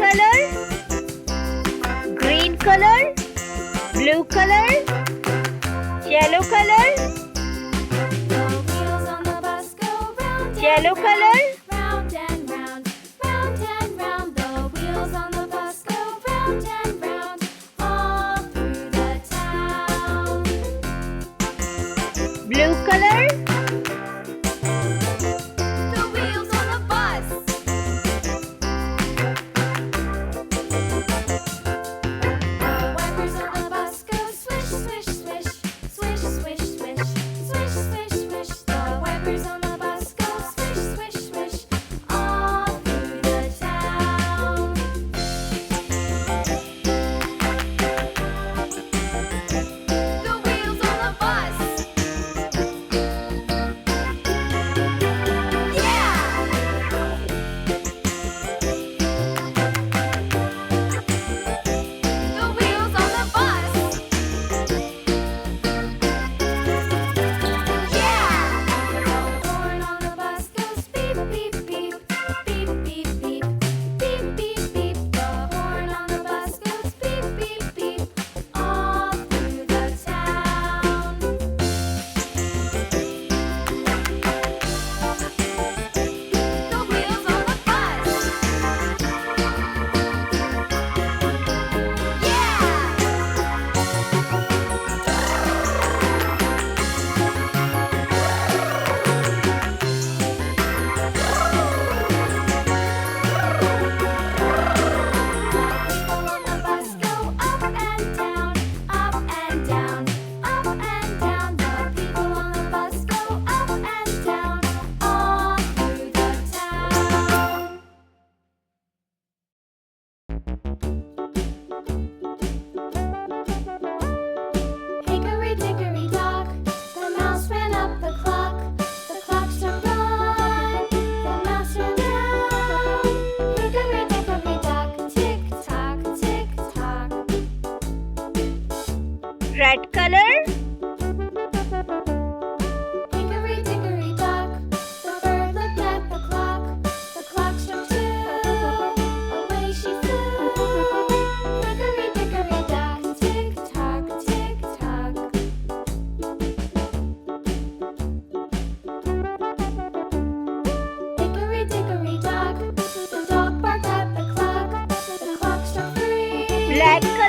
color, green color, blue color, yellow color, yellow color, round and round, round and round. The wheels on the bus go round and round, all through the town. blue color, The wheels on the bus. The wipers on the bus go swish, swish, swish, swish, swish, swish, swish, swish, swish. The wipers on the bus go swish, swish, swish, all through the town. The wheels on the bus. Yeah! The wheels on the bus. Yeah! The horn on the bus goes beep, beep, beep, beep, beep, beep, beep, beep, beep. The horn on the bus goes beep, beep, beep, all through the town. The wheels on the bus. Yeah! People on the bus go up and down, up and down, up and down. The people on the bus go up and down, all through the town. Hickory dickory dock, the mouse ran up the clock. The clock struck one, the mouse ran down. Hickory dickory dock, tick tock, tick tock. red color, Hickory dickory dock, the bird looked at the clock. The clock struck two, away she flew. Hickory dickory dock, tick tock, tick tock. Hickory dickory dock, the dog barked at the clock. The clock struck three. black color,